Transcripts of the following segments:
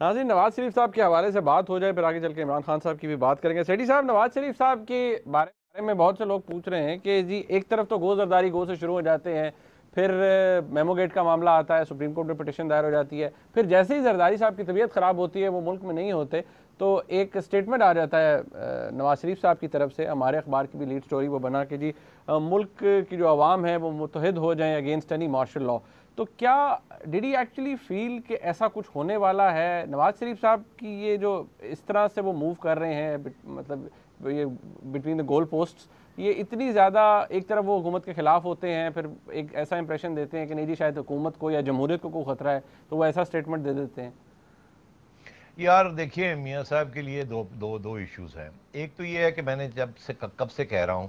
ناظرین، نواز شریف صاحب کے حوالے سے بات ہو جائے، پھر آگے چل کے عمران خان صاحب کی بھی بات کریں گے۔ سیٹھی صاحب، نواز شریف صاحب کے بارے میں بہت سے لوگ پوچھ رہے ہیں کہ جی ایک طرف تو گو زرداری گو سے شروع ہو جاتے ہیں، پھر میمو گیٹ کا معاملہ آتا ہے، سپریم کورٹ میں پٹیشن دائر ہو جاتی ہے، پھر جیسے ہی زرداری صاحب کی طبیعت خراب ہوتی ہے، وہ ملک میں نہیں ہوتے، تو ایک سٹیٹمنٹ آ جاتا ہے نواز شریف صاحب کی طرف سے، ہمارے اخبار کی بھی لیڈ سٹوری وہ بنا کہ جی ملک کی جو عوام ہے وہ متحد ہو جائیں اگینسٹ اینی مارشل لا۔ تو کیا ڈیڈ ہی ایکچولی فیل کہ ایسا کچھ ہونے والا ہے؟ نواز شریف صاحب کی یہ جو اس طرح سے وہ موو کر رہے ہیں، مطلب یہ بٹوین دا گول پوسٹس، یہ اتنی زیادہ ایک طرف وہ حکومت کے خلاف ہوتے ہیں، پھر ایک ایسا امپریشن دیتے ہیں کہ نہیں جی شاید حکومت کو یا جمہوریت کو کوئی خطرہ ہے، تو وہ ایسا سٹیٹمنٹ دے دیتے ہیں۔ یار دیکھیے، میاں صاحب کے لیے دو ایشوز ہیں۔ ایک تو یہ ہے کہ میں نے کب سے کہہ رہا ہوں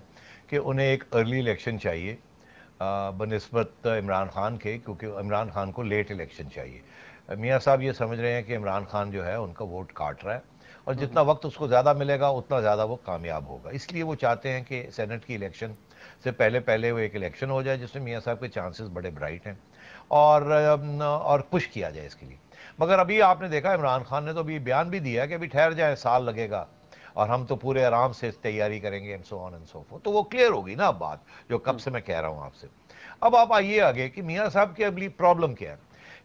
کہ انہیں ایک ارلی الیکشن چاہیے بنسبت عمران خان کے، کیونکہ عمران خان کو لیٹ الیکشن چاہیے۔ میاں صاحب یہ سمجھ رہے ہیں کہ عمران خان جو ہے ان کا ووٹ کاٹ رہا ہے، اور جتنا وقت اس کو زیادہ ملے گا اتنا زیادہ وہ کامیاب ہوگا، اس لیے وہ چاہتے ہیں کہ سینٹ کی الیکشن سے پہلے وہ ایک الیکشن ہو جائے جس میں میاں صاحب کے چانسز بڑے برائٹ ہیں، اور پش کیا جائے اس کے لیے۔ مگر ابھی آپ نے دیکھا عمران خان نے تو ابھی بیان بھی دیا کہ ابھی ٹھہر جائیں، سال لگے گا اور ہم تو پورے آرام سے تیاری کریں گے، تو وہ کلیئر ہوگی نا اب بات، جو کب سے میں کہہ رہا ہوں آپ سے۔ اب آپ آئیے آگے کہ میاں صاحب کی اگلی پرابلم کیا ہے۔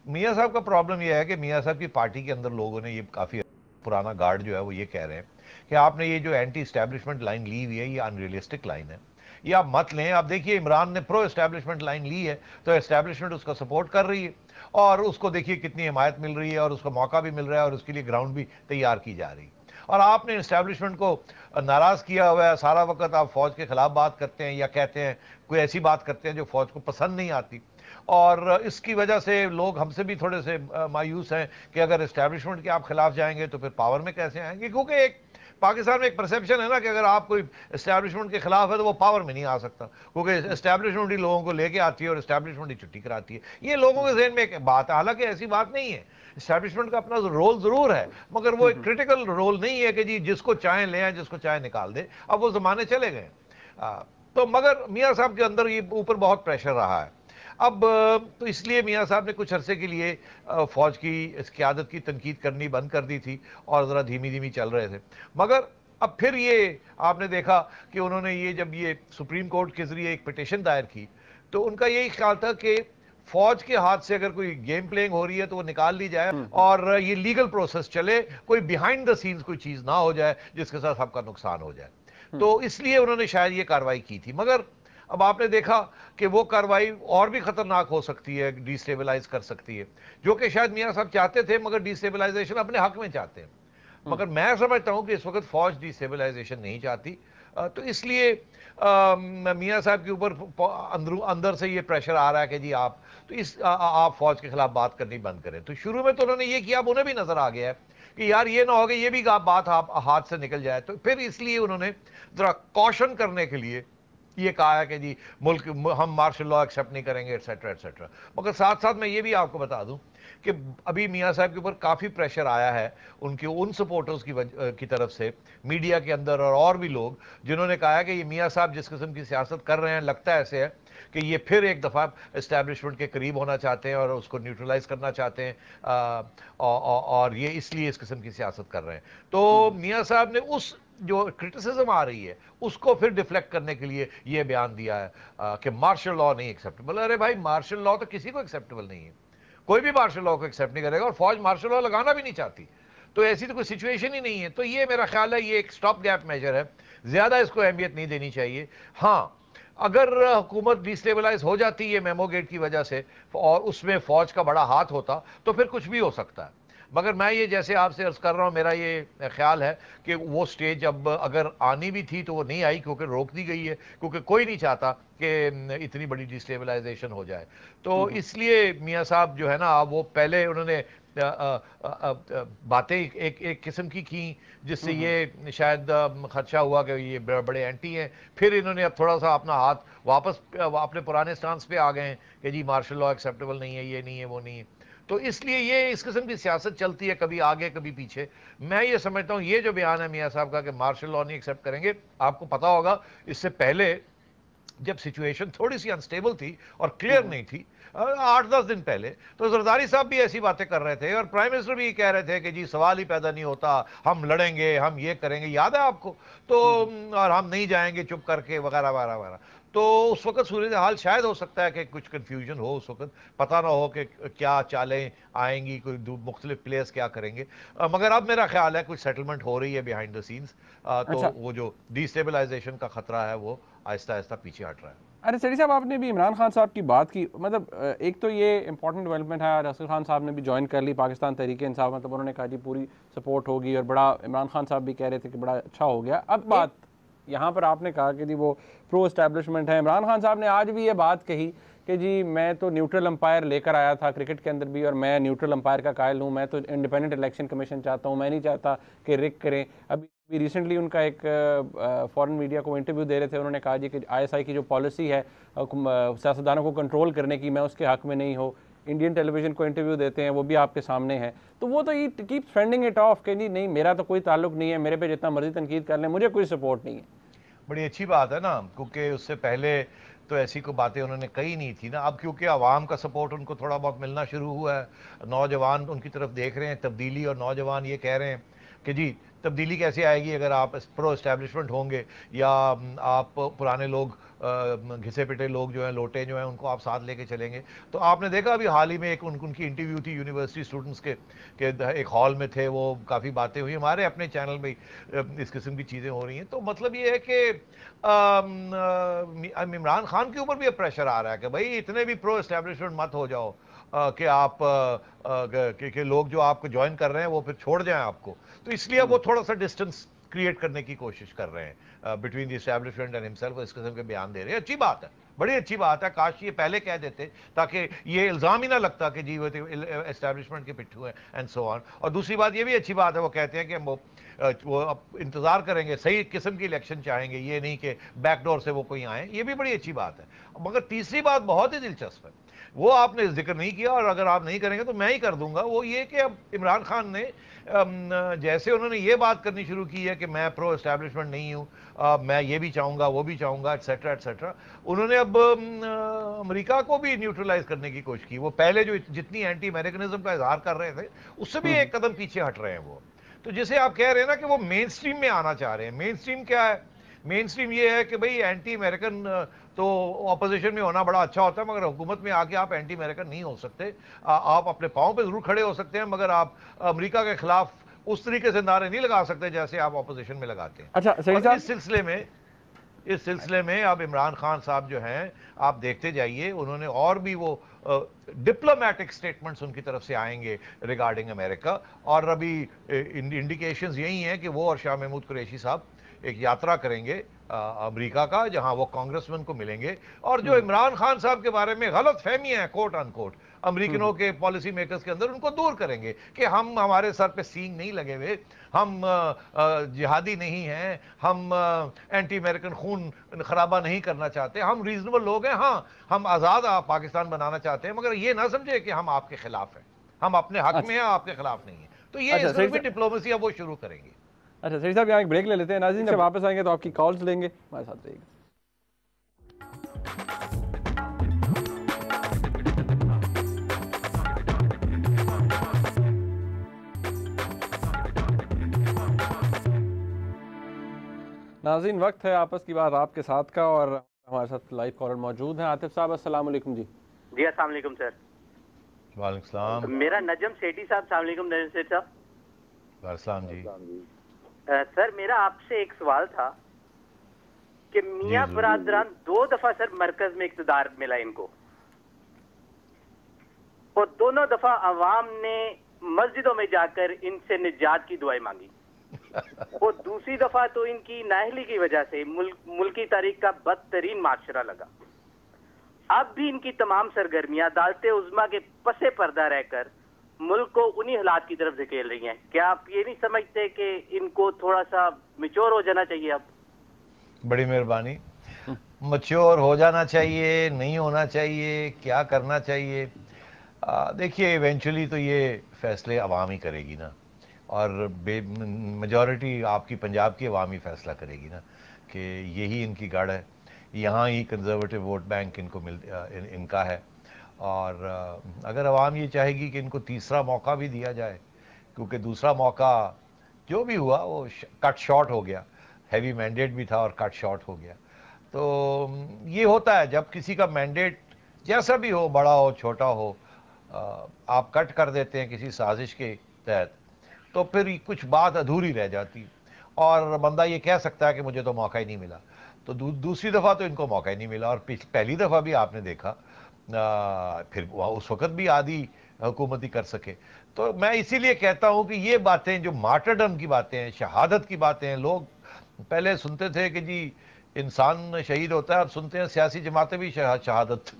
میاں صاحب کا پرابلم یہ ہے کہ میاں صاحب کی پارٹی کے اندر لوگوں نے، یہ کافی پرانا گارڈ جو ہے وہ یہ کہہ رہے ہیں کہ آپ نے یہ جو اینٹی اسٹیبلشمنٹ لائن لی ہوئی ہے یہ انریلسٹک لائن ہے، یہ آپ مت لیں۔ آپ دیکھیے عمران نے پرو اسٹیبلشمنٹ لائن لی ہے تو اسٹیبلشمنٹ اس کا سپورٹ کر رہی ہے، اور اس کو دیکھیے کتنی حمایت مل رہی ہے، اور اس کو موقع بھی مل رہا ہے، اور اس کے لیے گراؤنڈ بھی تیار کی جا رہی ہے۔ اور آپ نے اسٹیبلشمنٹ کو ناراض کیا ہوا ہے، سارا وقت آپ فوج کے خلاف بات کرتے ہیں یا کہتے ہیں کوئی ایسی بات کرتے ہیں جو فوج کو پسند نہیں آتی، اور اس کی وجہ سے لوگ ہم سے بھی تھوڑے سے مایوس ہیں کہ اگر اسٹیبلشمنٹ کے آپ خلاف جائیں گے تو پھر پاور میں کیسے آئیں گے، کیونکہ ایک پاکستان میں ایک پرسیپشن ہے نا کہ اگر آپ کوئی اسٹیبلشمنٹ کے خلاف ہے تو وہ پاور میں نہیں آ سکتا، کیونکہ اسٹیبلشمنٹ ہی لوگوں کو لے کے آتی ہے اور اسٹیبلشمنٹ ہی چھٹی کراتی ہے۔ یہ لوگوں کے ذہن میں ایک بات ہے، حالانکہ ایسی بات نہیں ہے، اسٹیبلشمنٹ کا اپنا رول ضرور ہے، مگر وہ ایک کریٹیکل رول نہیں ہے کہ جی جس کو چاہیں لے آئیں، جس کو چاہیں نکال دے، اب وہ زمانے چلے گئے۔ تو مگر میاں صاحب کے اندر یہ اوپر بہت پریشر رہا ہے۔ اب تو اس لیے میاں صاحب نے کچھ عرصے کے لیے فوج کی اس قیادت کی تنقید کرنی بند کر دی تھی، اور ذرا دھیمی دھیمی چل رہے تھے، مگر اب پھر یہ آپ نے دیکھا کہ انہوں نے یہ جب یہ سپریم کورٹ کے ذریعے ایک پٹیشن دائر کی تو ان کا یہی خیال تھا کہ فوج کے ہاتھ سے اگر کوئی گیم پلینگ ہو رہی ہے تو وہ نکال لی جائے، اور یہ لیگل پروسیس چلے، کوئی بیہائنڈ دا سینز کوئی چیز نہ ہو جائے جس کے ساتھ سب کا نقصان ہو جائے۔ تو اس لیے انہوں نے شاید یہ کارروائی کی تھی، مگر اب آپ نے دیکھا کہ وہ کارروائی اور بھی خطرناک ہو سکتی ہے، ڈی سٹیبلائز کر سکتی ہے، جو کہ شاید میاں صاحب چاہتے تھے، مگر ڈی سٹیبلائزیشن اپنے حق میں چاہتے ہیں، مگر میں سمجھتا ہوں کہ اس وقت فوج ڈی سٹیبلائزیشن نہیں چاہتی، تو اس لیے میاں صاحب کے اوپر اندر سے یہ پریشر آ رہا ہے کہ جی آپ فوج کے خلاف بات کرنی بند کریں۔ تو شروع میں تو انہوں نے یہ کیا، اب انہیں بھی نظر آ گیا ہے کہ یار یہ نہ ہو کہ یہ بھی بات ہاتھ سے نکل جائے، تو پھر اس لیے انہوں نے ذرا کوشن کرنے کے لیے یہ کہا ہے کہ جی ملک ہم مارشل لا ایکسیپٹ نہیں کریں گے، ایٹسیٹرا ایٹسیٹرا۔ مگر ساتھ ساتھ میں یہ بھی آپ کو بتا دوں کہ ابھی میاں صاحب کے اوپر کافی پریشر آیا ہے ان سپورٹرز کی طرف سے، میڈیا کے اندر اور بھی لوگ، جنہوں نے کہا ہے کہ یہ میاں صاحب جس قسم کی سیاست کر رہے ہیں، لگتا ہے ایسے ہے کہ یہ پھر ایک دفعہ اسٹیبلشمنٹ کے قریب ہونا چاہتے ہیں اور اس کو نیوٹرلائز کرنا چاہتے ہیں، اور یہ اس لیے اس قسم کی سیاست کر رہے ہیں۔ تو میاں صاحب نے اس جو کرٹیسزم آ رہی ہے اس کو پھر ڈیفلیکٹ کرنے کے لیے یہ بیان دیا ہے کہ مارشل لا نہیں ایکسیپٹیبل۔ ارے بھائی، مارشل لا تو کسی کو ایکسیپٹیبل نہیں ہے، کوئی بھی مارشل لا کو ایکسیپٹ نہیں کرے گا، اور فوج مارشل لا لگانا بھی نہیں چاہتی، تو ایسی تو کوئی سچویشن ہی نہیں ہے۔ تو یہ میرا خیال ہے یہ ایک سٹاپ گیپ میجر ہے، زیادہ اس کو اہمیت نہیں دینی چاہیے۔ ہاں، اگر حکومت ڈی سٹیبلائز ہو جاتی ہے میمو گیٹ کی وجہ سے اور اس میں فوج کا بڑا ہاتھ ہوتا تو پھر کچھ بھی ہو سکتا ہے، مگر میں یہ جیسے آپ سے عرض کر رہا ہوں، میرا یہ خیال ہے کہ وہ سٹیج اب اگر آنی بھی تھی تو وہ نہیں آئی، کیونکہ روک دی گئی ہے، کیونکہ کوئی نہیں چاہتا کہ اتنی بڑی ڈی سٹیبلائزیشن ہو جائے۔ تو اس لیے میاں صاحب جو ہے نا، وہ پہلے انہوں نے باتیں ایک قسم کی جس سے یہ شاید خدشہ ہوا کہ یہ بڑے اینٹی ہیں، پھر انہوں نے اب تھوڑا سا اپنا ہاتھ واپس اپنے پرانے سٹانس پہ آ گئے ہیں کہ جی مارشل لا ایکسیپٹیبل نہیں ہے، یہ نہیں ہے، وہ نہیں ہے۔ تو اس لیے یہ اس قسم کی سیاست چلتی ہے، کبھی آگے کبھی پیچھے۔ میں یہ سمجھتا ہوں یہ جو بیان ہے میاں صاحب کا کہ مارشل لا نہیں ایکسیپٹ کریں گے، آپ کو پتا ہوگا اس سے پہلے जब सिचुएशन थोड़ी सी अनस्टेबल थी और क्लियर नहीं थी 8-10 दिन पहले, तो जरदारी साहब भी ऐसी बातें कर रहे थे और प्राइम मिनिस्टर भी कह रहे थे कि जी सवाल ही पैदा नहीं होता, हम लड़ेंगे, हम ये करेंगे, याद है आपको? तो और हम नहीं जाएंगे चुप करके वगैरह वगैरह वगैरह। तो उस वक्त सूरत हाल शायद हो सकता है कि कुछ कंफ्यूजन हो, उस वक्त पता ना हो कि क्या चालें आएंगी, कोई मुख्तलिफ प्लेयर्स क्या करेंगे। मगर अब मेरा ख्याल है कुछ सेटलमेंट हो रही है बिहाइंड द सीन्स, तो अच्छा, वो जो डिस्टेबलाइजेशन का खतरा है वो आहिस्ता आहिस्ता पीछे हट रहा है। अरे सेठी साहब, आपने भी इमरान खान साहब की बात की, मतलब एक तो ये इंपॉर्टेंट डेवलपमेंट है, असगर खान साहब ने भी ज्वाइन कर ली पाकिस्तान तहरीक इंसाफ, मतलब उन्होंने कहा जी पूरी सपोर्ट होगी, और बड़ा इमरान खान साहब भी कह रहे थे कि बड़ा अच्छा हो गया। अब बात यहाँ पर आपने कहा कि जी वो प्रो एस्टैब्लिशमेंट है। इमरान खान साहब ने आज भी ये बात कही कि जी मैं तो न्यूट्रल अंपायर लेकर आया था क्रिकेट के अंदर भी, और मैं न्यूट्रल अंपायर का कायल हूँ, मैं तो इंडिपेंडेंट इलेक्शन कमीशन चाहता हूँ, मैं नहीं चाहता कि रिक करें। अभी रिसेंटली उनका एक फॉरेन मीडिया को इंटरव्यू दे रहे थे, उन्होंने कहा जी कि आईएसआई की जो पॉलिसी है सियासतदानों को कंट्रोल करने की, मैं उसके हक में नहीं हो। इंडियन टेलीविजन को इंटरव्यू देते हैं, वो भी आपके सामने है, तो वो तो ये कीप फेंडिंग इट ऑफ कि जी नहीं मेरा तो कोई ताल्लुक नहीं है, मेरे पे जितना मर्जी तनकीद कर लें, मुझे कोई सपोर्ट नहीं है। बड़ी अच्छी बात है ना, क्योंकि उससे पहले तो ऐसी कोई बातें उन्होंने कही नहीं थी ना। अब क्योंकि आवाम का सपोर्ट उनको थोड़ा बहुत मिलना शुरू हुआ है, नौजवान उनकी तरफ देख रहे हैं तब्दीली, और नौजवान ये कह रहे हैं कि जी तब्दीली कैसे आएगी अगर आप प्रो एस्टैब्लिशमेंट होंगे, या आप पुराने लोग घिसे पिटे लोग जो हैं, लोटे जो हैं, उनको आप साथ लेके चलेंगे। तो आपने देखा अभी हाल ही में एक उनकी इंटरव्यू थी यूनिवर्सिटी स्टूडेंट्स के एक हॉल में थे, वो काफ़ी बातें हुई, हमारे अपने चैनल में इस किस्म की चीज़ें हो रही हैं। तो मतलब ये है कि इमरान खान के ऊपर भी अब प्रेशर आ रहा है कि भाई इतने भी प्रो एस्टैब्लिशमेंट मत हो जाओ कि आप कि लोग जो आपको ज्वाइन कर रहे हैं वो फिर छोड़ जाएं आपको। तो इसलिए वो थोड़ा सा डिस्टेंस क्रिएट करने की कोशिश कर रहे हैं between the establishment and himself, इस किस्म के बयान दे रहे हैं। अच्छी बात है, बड़ी अच्छी बात है। काश ये पहले कह देते ताकि ये इल्ज़ाम ही ना लगता कि जी वो एस्टैब्लिशमेंट के पिट्ठू हैं एंड सो ऑन। और दूसरी बात ये भी अच्छी बात है, वो कहते हैं कि वो अब इंतज़ार करेंगे, सही किस्म की इलेक्शन चाहेंगे, ये नहीं कि बैकडोर से वो कोई आए। ये भी बड़ी अच्छी बात है। मगर तीसरी बात बहुत ही दिलचस्प है, वो आपने जिक्र नहीं किया, और अगर आप नहीं करेंगे तो मैं ही कर दूंगा। वो ये कि अब इमरान खान ने जैसे उन्होंने ये बात करनी शुरू की है कि मैं प्रो एस्टैब्लिशमेंट नहीं हूँ, मैं ये भी चाहूँगा वो भी चाहूँगा एटसेट्रा एटसेट्रा, उन्होंने अब अमेरिका को भी न्यूट्रलाइज करने की कोशिश की। वो पहले जो जितनी एंटी अमेरिकनिज्म का इजहार कर रहे थे उससे भी एक कदम पीछे हट रहे हैं वो। तो जैसे आप कह रहे हैं ना कि वो मेन स्ट्रीम में आना चाह रहे हैं। मेन स्ट्रीम क्या है? मेन स्ट्रीम ये है कि भाई एंटी अमेरिकन तो ऑपोजिशन में होना बड़ा अच्छा होता है, मगर हुकूमत में आके आप एंटी अमेरिकन नहीं हो सकते। आप अपने पाँव पे जरूर खड़े हो सकते हैं, मगर आप अमेरिका के खिलाफ उस तरीके से नारे नहीं लगा सकते जैसे आप ऑपोजिशन में लगाते हैं। अच्छा सही और साहब, इस सिलसिले में अब इमरान खान साहब जो हैं, आप देखते जाइए, उन्होंने और भी वो डिप्लोमेटिक स्टेटमेंट्स उनकी तरफ से आएंगे रिगार्डिंग अमेरिका। और अभी इंडिकेशंस यही हैं कि वो और शाह महमूद कुरैशी साहब एक यात्रा करेंगे अमेरिका का, जहां वो कांग्रेसमैन को मिलेंगे, और जो इमरान खान साहब के बारे में गलत फहमियां हैं कोट अनकोट अमेरिकनों के पॉलिसी मेकर्स के अंदर, उनको दूर करेंगे कि हम, हमारे सर पे सींग नहीं लगे हुए, हम जिहादी नहीं हैं, हम एंटी अमेरिकन खून खराबा नहीं करना चाहते, हम रीजनेबल लोग हैं। हाँ, हम आज़ाद पाकिस्तान बनाना चाहते हैं, मगर ये ना समझे कि हम आपके खिलाफ हैं, हम अपने हक में हैं, आपके खिलाफ नहीं है। तो ये अच्छा इस तरह की डिप्लोमेसी अब वो शुरू करेंगे। अच्छा सही साहब, यहाँ एक ब्रेक ले लेते हैं। नाज़रीन जब वापस आएंगे तो आपकी कॉल्स लेंगे, हमारे साथ रहिएगा। नाज़रीन वक्त है आपस की बात आपके साथ का, और हमारे साथ लाइव कॉलर मौजूद हैं। आतिफ साहब अस्सलाम वालेकुम। जी जी अस्सलाम वालेकुम सर। वालेकुम सलाम। मेरा नजम सेठी साहब। अस्सलाम वालेकुम नजम सेठ साहब। वालेकुम जी। सर मेरा आपसे एक सवाल था कि मियां बरादरान 2 दफा सर मरकज में इक्तदार मिला इनको, और दोनों दफा अवाम ने मस्जिदों में जाकर इनसे निजात की दुआएं मांगी, और दूसरी दफा तो इनकी नाअहली की वजह से मुल्की तारीख का बदतरीन माशरा लगा। अब भी इनकी तमाम सरगर्मियां अदालत उज़्मा के पसे पर्दा रहकर मुल्क को उन्हीं हालात की तरफ धकेल रही हैं। क्या आप ये नहीं समझते कि इनको थोड़ा सा मैच्योर हो जाना चाहिए? अब बड़ी मेहरबानी। मैच्योर हो जाना चाहिए, नहीं होना चाहिए, क्या करना चाहिए? देखिए इवेंचुअली तो ये फैसले अवाम ही करेगी ना, और मेजॉरिटी आपकी पंजाब की अवाम ही फैसला करेगी ना कि यही इनकी गढ़ है, यहाँ ही कंजर्वेटिव वोट बैंक इनका है। और अगर अवाम ये चाहेगी कि इनको तीसरा मौका भी दिया जाए, क्योंकि दूसरा मौका जो भी हुआ वो कट शॉर्ट हो गया, हैवी मैंडेट भी था और कट शॉर्ट हो गया। तो ये होता है जब किसी का मैंडेट जैसा भी हो, बड़ा हो छोटा हो, आप कट कर देते हैं किसी साजिश के तहत, तो फिर कुछ बात अधूरी रह जाती और बंदा ये कह सकता है कि मुझे तो मौका ही नहीं मिला। तो दूसरी दफ़ा तो इनको मौका ही नहीं मिला, और पहली दफ़ा भी आपने देखा फिर उस वक़्त भी आधी हुकूमती कर सके। तो मैं इसीलिए कहता हूं कि ये बातें जो मार्टरडम की बातें हैं, शहादत की बातें हैं, लोग पहले सुनते थे कि जी इंसान शहीद होता है, अब सुनते हैं सियासी जमातें भी शहादत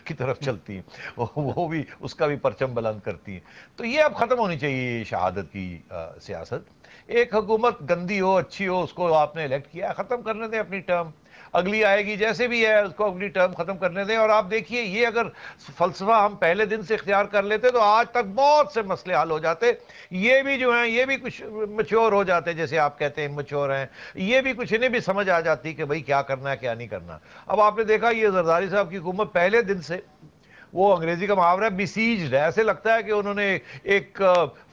की तरफ चलती हैं, वो भी उसका भी परचम बुलंद करती हैं। तो ये अब ख़त्म होनी चाहिए शहादत की सियासत। एक हुकूमत गंदी हो अच्छी हो, उसको आपने इलेक्ट किया, ख़त्म करने दें अपनी टर्म, अगली आएगी जैसे भी है उसको अपनी टर्म ख़त्म करने दें। और आप देखिए ये अगर फ़लसफ़ा हम पहले दिन से इख्तियार कर लेते तो आज तक बहुत से मसले हल हो जाते। ये भी जो हैं ये भी कुछ मैच्योर हो जाते, जैसे आप कहते हैं मैच्योर हैं, ये भी कुछ इन्हें भी समझ आ जाती कि भाई क्या करना है क्या नहीं करना। अब आपने देखा ये जरदारी साहब की हुकूमत पहले दिन से, वो अंग्रेजी का मुहावरा है बिसीज्ड है, ऐसे लगता है कि उन्होंने एक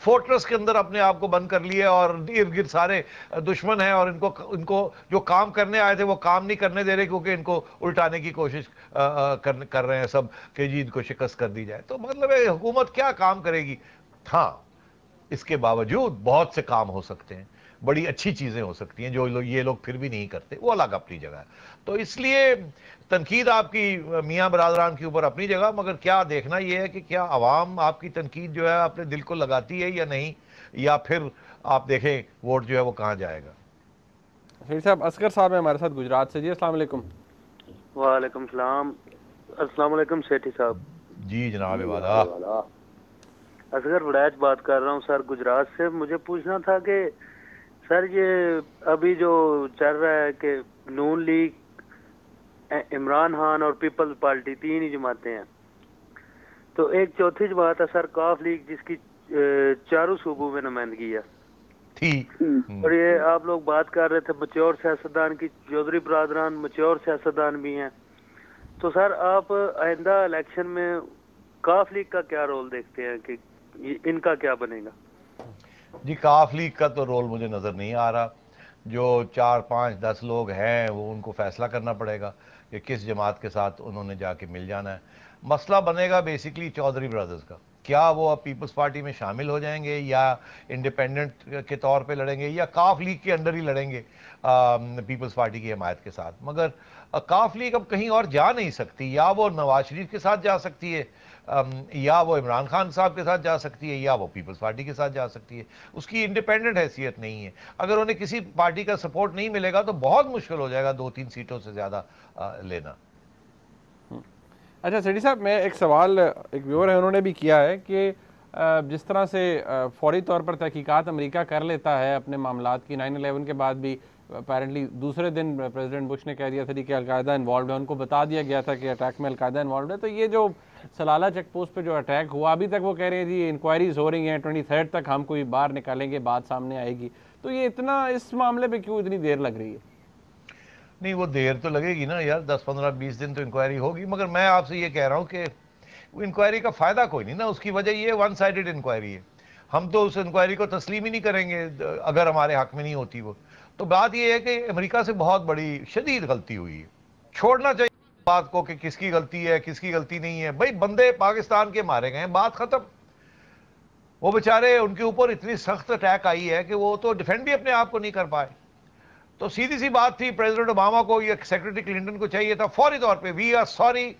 फोर्ट्रेस के अंदर अपने आप को बंद कर लिया और इर्द गिर्द सारे दुश्मन हैं और इनको जो काम करने आए थे वो काम नहीं करने दे रहे, क्योंकि इनको उल्टाने की कोशिश कर रहे हैं सब कि जी इनको शिकस्त कर दी जाए। तो मतलब हुकूमत क्या काम करेगी। हाँ, इसके बावजूद बहुत से काम हो सकते हैं, बड़ी अच्छी चीज़ें हो सकती हैं जो ये लोग फिर भी नहीं करते, वो अलग अपनी जगह है। तो इसलिए तनकीद आपकी मियाँ बरादरान के ऊपर अपनी जगह, मगर क्या देखना ये है कि क्या अवाम आपकी तनकीद जो है अपने दिल को लगाती है या नहीं, या फिर आप देखें वोट जो है वो कहाँ जाएगा। फिर साहब असगर साहब है हमारे साथ गुजरात से। जी अस्सलाम वालेकुम। वालेकुम सलाम। अस्सलाम वालेकुम सेठी साहब। जी जनाब वाला। असगर वड़ैच बात कर रहा हूँ सर गुजरात से। मुझे पूछना था कि सर ये अभी जो चल रहा है कि नून लीग, इमरान खान और पीपल्स पार्टी तीन ही जमातें हैं, तो एक चौथी जमात है सर काफ लीग जिसकी चारों सूबों में नुमाइंदगी है। और ये आप लोग बात कर रहे थे मच्योर सियासतदान की, चौधरी बरादरान मच्योर सियासतदान भी हैं। तो सर आप आइंदा इलेक्शन में काफ लीग का क्या रोल देखते हैं कि इनका क्या बनेगा? जी काफ लीग का तो रोल मुझे नज़र नहीं आ रहा। जो 4, 5, 10 लोग हैं वो उनको फैसला करना पड़ेगा कि किस जमात के साथ उन्होंने जाके मिल जाना है। मसला बनेगा बेसिकली चौधरी ब्रदर्स का, क्या वो अब पीपल्स पार्टी में शामिल हो जाएंगे या इंडिपेंडेंट के तौर पे लड़ेंगे या काफ लीग के अंडर ही लड़ेंगे पीपल्स पार्टी की हिमायत के साथ। मगर काफ लीग अब कहीं और जा नहीं सकती, या वो नवाज शरीफ के साथ जा सकती है, या वो इमरान खान साहब के साथ जा सकती है, या वो पीपल्स पार्टी के साथ जा सकती है। उसकी इंडिपेंडेंट हैसियत नहीं है। अगर उन्हें किसी पार्टी का सपोर्ट नहीं मिलेगा तो बहुत मुश्किल हो जाएगा 2-3 सीटों से ज़्यादा लेना। अच्छा सेठी साहब, मैं एक सवाल एक व्यूअर है उन्होंने भी किया है कि जिस तरह से फौरी तौर पर तहकीकात अमेरिका कर लेता है अपने मामलात की, 9/11 के बाद भी अपेरेंटली दूसरे दिन प्रेसिडेंट बुश ने कह दिया था कि अलकायदा इन्वॉल्व है, उनको बता दिया गया था कि अटैक में अलकायदा इन्वॉल्व है। तो ये जो सलाला चेक पोस्ट पे जो अटैक हुआ, अभी तक वो कह रहे हैं जी इंक्वायरीज हो रही हैं, 23 तक हम कोई बाहर निकालेंगे, बात सामने आएगी। तो ये इतना इस मामले पे क्यों इतनी देर लग रही है? नहीं वो देर तो लगेगी ना यार, 10, 15, 20 दिन तो इंक्वायरी होगी। मगर मैं आपसे ये कह रहा हूँ कि वो इंक्वायरी का फ़ायदा कोई नहीं ना, उसकी वजह ये वन साइडेड इंक्वायरी है। हम तो उस इंक्वायरी को तस्लीम ही नहीं करेंगे अगर हमारे हक में नहीं होती वो। तो बात ये है कि अमेरिका से बहुत बड़ी शदीद गलती हुई है। छोड़ना चाहिए बात को कि किसकी गलती है किसकी गलती नहीं है। भाई बंदे पाकिस्तान के मारे गए, बात खत्म। वो बेचारे उनके ऊपर इतनी सख्त अटैक आई है कि वो तो डिफेंड भी अपने आप को नहीं कर पाए। तो सीधी सी बात थी, प्रेसिडेंट ओबामा को या सेक्रेटरी क्लिंटन को चाहिए था फौरी तौर पे we are sorry,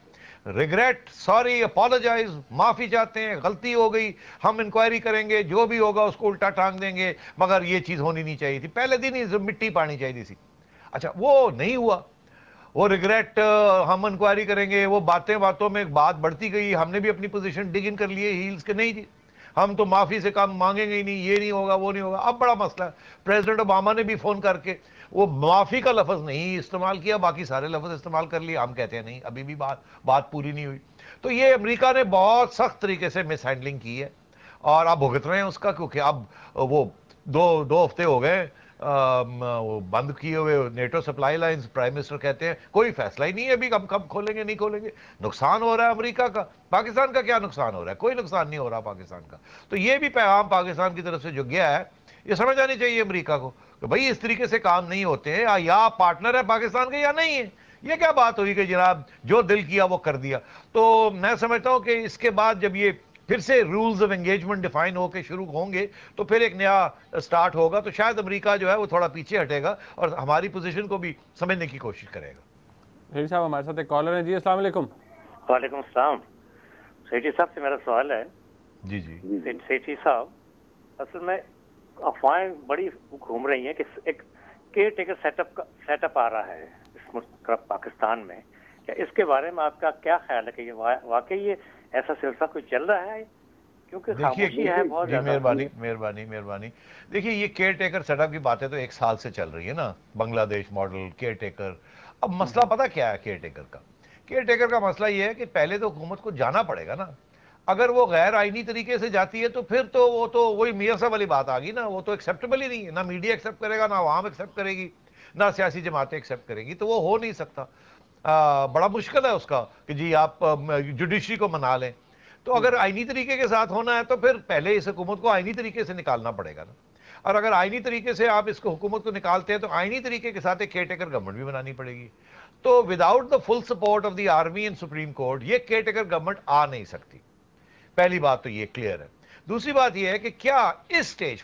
regret, sorry, apologise, माफी चाहते हैं, गलती हो गई, हम इंक्वायरी करेंगे, जो भी होगा उसको उल्टा टांग देंगे, मगर ये चीज होनी नहीं चाहिए थी, पहले दिन ही मिट्टी पानी चाहिए थी। अच्छा वो नहीं हुआ, वो रिग्रेट, हम इंक्वायरी करेंगे, वो बातों में बात बढ़ती गई, हमने भी अपनी पोजीशन डिग इन कर लिए हील्स के, नहीं जी हम तो माफी से काम मांगेंगे ही नहीं, ये नहीं होगा वो नहीं होगा। अब बड़ा मसला है, प्रेसिडेंट ओबामा ने भी फोन करके वो माफी का लफ्ज नहीं इस्तेमाल किया, बाकी सारे लफ्ज इस्तेमाल कर लिए। हम कहते हैं नहीं अभी भी बात पूरी नहीं हुई। तो ये अमेरिका ने बहुत सख्त तरीके से मिस हैंडलिंग की है और अब भुगत रहे हैं उसका, क्योंकि अब वो दो हफ्ते हो गए वो बंद किए हुए NATO supply lines, prime minister कहते हैं कोई फैसला ही नहीं है अभी, कब खोलेंगे नहीं खोलेंगे। नुकसान हो रहा है अमेरिका का, पाकिस्तान का क्या नुकसान हो रहा है? कोई नुकसान नहीं हो रहा पाकिस्तान का। तो ये भी पैगाम पाकिस्तान की तरफ से जो गया है, ये समझ आनी चाहिए अमेरिका को कि भाई इस तरीके से काम नहीं होते हैं, या आप पार्टनर है पाकिस्तान के या नहीं है। ये क्या बात हुई कि जनाब जो दिल किया वो कर दिया? तो मैं समझता हूं कि इसके बाद जब ये फिर से रूल्स ऑफ एंगेजमेंट डिफाइन होकर शुरू होंगे तो फिर एक नया स्टार्ट होगा, तो शायद अमेरिका जो है वो थोड़ा पीछे हटेगा और हमारी पोजीशन को भी समझने की कोशिश करेगा। सेठी साहब हमारे साथ एक कॉलर है जी, अस्सलाम वालेकुम। वालेकुम सलाम। सेठी साहब से मेरा सवाल है। जी जी सेठी साहब, असल में अफवाहें बड़ी घूम रही हैं कि एक केयर टेकर सेटअप आ रहा है इस मुल्क पाकिस्तान में, क्या इसके बारे में आपका क्या ख्याल है कि ये वाकई ये ऐसा सिलसिला कोई चल रहा है? क्योंकि खामोशी है बहुत ज्यादा। मेहरबानी। देखिए ये केयर टेकर सेटअप की बातें तो 1 साल से चल रही है ना, बांग्लादेश मॉडल, केयर टेकर। अब मसला पता क्या है केयर टेकर का? केयर टेकर का मसला ये है कि पहले तो हुकूमत को जाना पड़ेगा ना। अगर वो गैर आईनी तरीके से जाती है तो फिर तो वो तो वही मियां साहब वाली बात आ गई ना, वो तो एक्सेप्टेबल ही नहीं है। ना मीडिया एक्सेप्ट करेगा, ना आवाम एक्सेप्ट करेगी, ना सियासी जमातें एक्सेप्ट करेगी, तो वो हो नहीं सकता। बड़ा मुश्किल है उसका कि जी आप जुडिशरी को मना लें। तो अगर आईनी तरीके के साथ होना है तो फिर पहले इस हुकूमत को आईनी तरीके से निकालना पड़ेगा ना। और अगर आईनी तरीके से आप इसको हुकूमत को निकालते हैं तो आईनी तरीके के साथ एक केयर टेकर गवर्नमेंट भी बनानी पड़ेगी। तो without the full support of the army and supreme court ये केयर टेकर गवर्नमेंट आ नहीं सकती। पहली बात तो ये क्लियर है। दूसरी बात ये है कि क्या इस स्टेज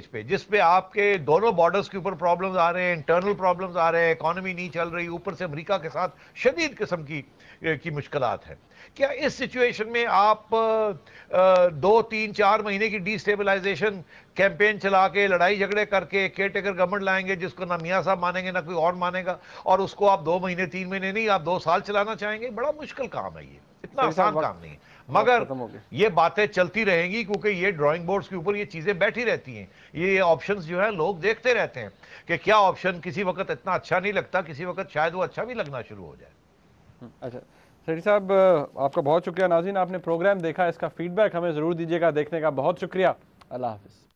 पे जिस पे आपके दोनों बॉर्डर्स के ऊपर प्रॉब्लम्स आ रहे हैं, इंटरनल प्रॉब्लम्स आ रहे हैं, इकोनॉमी नहीं चल रही, ऊपर से अमेरिका के साथ शदीद किस्म की मुश्किलात हैं, क्या इस सिचुएशन में आप 2, 3, 4 महीने की डिस्टेबलाइजेशन कैंपेन चला के लड़ाई झगड़े करके केयर टेकर गवर्नमेंट लाएंगे जिसको ना मियां साहब मानेंगे ना कोई और मानेगा, और उसको आप 2 महीने 3 महीने नहीं आप 2 साल चलाना चाहेंगे? बड़ा मुश्किल काम है ये, इतना आसान काम नहीं है। मगर ये बातें चलती रहेंगी क्योंकि ये ड्राइंग बोर्ड्स के ऊपर ये चीजें बैठी रहती हैं। ये ऑप्शंस जो है लोग देखते रहते हैं कि क्या ऑप्शन किसी वक्त इतना अच्छा नहीं लगता, किसी वक्त शायद वो अच्छा भी लगना शुरू हो जाए। अच्छा सेठी साहब, आपका बहुत शुक्रिया। नाज़रीन आपने प्रोग्राम देखा, इसका फीडबैक हमें ज़रूर दीजिएगा। देखने का बहुत शुक्रिया। अल्लाह हाफिज़।